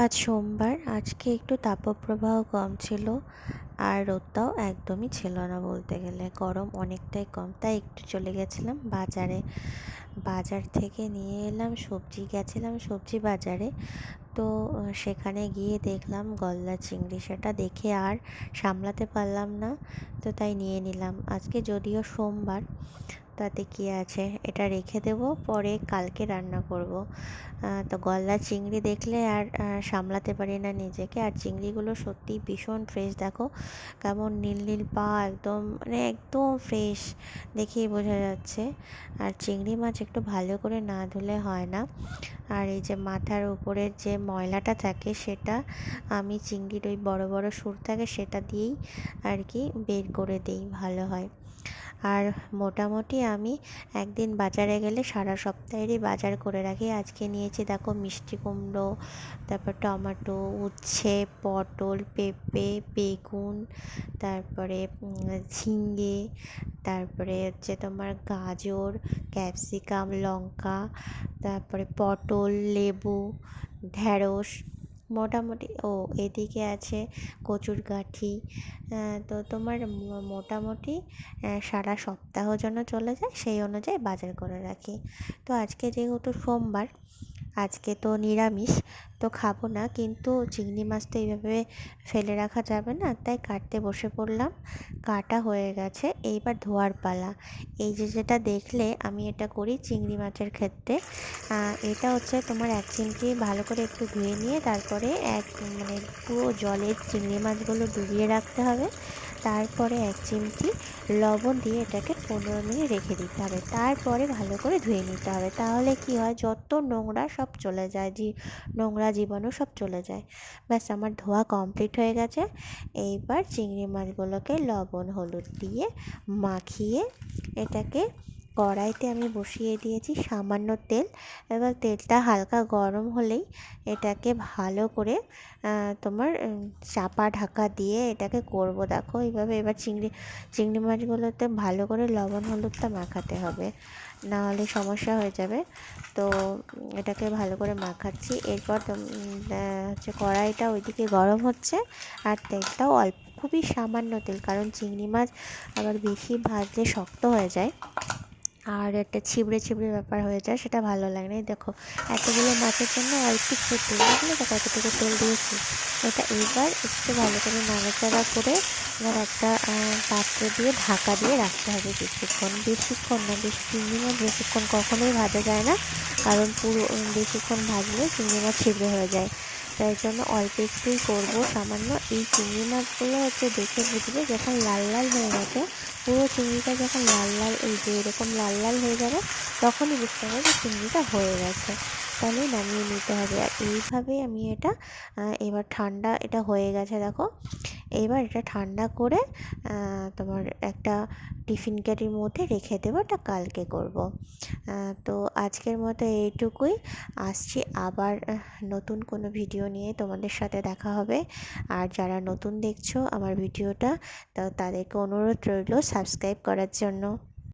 আজ সোমবার। আজকে একটু তাপপ্রবাহ কম ছিল, আর রোদটাও একদমই ছিল না বলতে গেলে। গরম অনেকটাই কম, তাই একটু চলে গেছিলাম বাজারে। বাজার থেকে নিয়ে এলাম সবজি, গেছিলাম সবজি বাজারে। তো সেখানে গিয়ে দেখলাম গলদা চিংড়ি, সেটা দেখে আর সামলাতে পারলাম না, তো তাই নিয়ে নিলাম। আজকে যদিও সোমবার, তাতে কী আছে, এটা রেখে দেবো, পরে কালকে রান্না করব। তো গলদা চিংড়ি দেখলে আর সামলাতে পারি না নিজেকে। আর চিংড়িগুলো সত্যিই ভীষণ ফ্রেশ, দেখো কেমন নীল নীল পা, একদম মানে একদম ফ্রেশ, দেখেই বোঝা যাচ্ছে। আর চিংড়ি মাছ একটু ভালো করে না ধুলে হয় না। আর এই যে মাথার উপরের যে ময়লাটা থাকে, সেটা আমি চিংড়ির ওই বড় বড় সুর থাকে সেটা দিয়েই আর কি বের করে দিই, ভালো হয়। আর মোটামুটি আমি একদিন বাজারে গেলে সারা সপ্তাহেরই বাজার করে রাখি। আজকে নিয়েছি দেখো মিষ্টি কুমড়ো, তারপর টমেটো, উচ্ছে, পটল, পেঁপে, বেগুন, তারপরে ঝিঙে, তারপরে হচ্ছে তোমার গাজর, ক্যাপসিকাম, লঙ্কা, তারপরে পটল, লেবু, ঢ্যাঁড়স, মোটামুটি এদিকে আছে কচুর গাঁঠি। তো তোমার মোটামুটি সারা সপ্তাহ যেন চলে যায় সেই অনুযায়ী বাজার করে রাখি। তো আজকে যেহেতু সোমবার, আজকে তো নিরামিষ, তো খাবো না, কিন্তু চিংড়ি মাছ তো এইভাবে ফেলে রাখা যাবে না, তাই কাটতে বসে পড়লাম। কাটা হয়ে গেছে, এইবার ধোয়ার পালা। এই যে যেটা দেখলে আমি এটা করি চিংড়ি মাছের ক্ষেত্রে, এটা হচ্ছে তোমার এক চিমটি ভালো করে একটু ধুয়ে নিয়ে তারপরে মানে পুরো জলে চিংড়ি মাছগুলো ডুবিয়ে রাখতে হবে। তারপরে এক চিমটি লবণ দিয়ে এটাকে 15 মিনিট রেখে দিতে হবে। তারপরে ভালো করে ধুয়ে নিতে হবে, তাহলে কি হয়, যত নোংরা সব চলে যায়, নোংরা জীবাণু সব চলে যায়। ব্যাস, আমার ধোয়া কমপ্লিট হয়ে গেছে। এইবার চিংড়ি মাছগুলোকে লবণ হলুদ দিয়ে মাখিয়ে এটাকে কড়াইতে আমি বসিয়ে দিয়েছি সামান্য তেল। এবার তেলটা হালকা গরম হলেই এটাকে ভালো করে তোমার চাপা ঢাকা দিয়ে এটাকে করব। দেখো এইভাবে এবার চিংড়ি মাছগুলোতে ভালো করে লবণ হলুদটা মাখাতে হবে, না হলে সমস্যা হয়ে যাবে। তো এটাকে ভালো করে মাখাচ্ছি। এরপর হচ্ছে কড়াইটা ওইদিকে গরম হচ্ছে, আর তেলটাও অল্প, খুবই সামান্য তেল, কারণ চিংড়ি মাছ আবার বেশি ভাজলে শক্ত হয়ে যায় আর একটা ছিবড়ে ছিবড়ে ব্যাপার হয়ে যায়, সেটা ভালো লাগে না। দেখো এতগুলো মাছের জন্য অল্প একটু তেল লাগলে দেখো কতটুকু তেল দিয়েছি। এটা এবার একটু ভালো করে নাড়াচাড়া করে এবার একটা পাত্র দিয়ে ঢাকা দিয়ে রাখতে হবে বেশিক্ষণ না, বেশি চিংড়ি মাছ বেশিক্ষণ কখনোই ভাজা যায় না, কারণ পুরো বেশিক্ষণ ভাজলে চিংড়ি মাছ ছিবড়ে হয়ে যায়। তাই জন্য অল্প একটুই করবো, সামান্য। এই চিংড়ি মাছগুলো হচ্ছে দেখে বুঝবে যখন লাল লাল হয়ে গেছে, পুরো চিংড়িটা যখন লাল লাল, এই যে এরকম লাল লাল হয়ে যাবে, তখনই বুঝতে হবে যে চিংড়িটা হয়ে গেছে, তাহলে নামিয়ে নিতে হবে। আর এইভাবেই আমি এটা এবার ঠান্ডা, এটা হয়ে গেছে দেখো। এবার এটা ঠান্ডা করে তোমার একটা টিফিন ক্যারির মধ্যে রেখে দেবো, এটা কালকে করব। তো আজকের মতো এইটুকুই। আসছি আবার নতুন কোনো ভিডিও নিয়ে, তোমাদের সাথে দেখা হবে। আর যারা নতুন দেখছো আমার ভিডিওটা, তো তাদেরকে অনুরোধ রইল সাবস্ক্রাইব করার জন্য।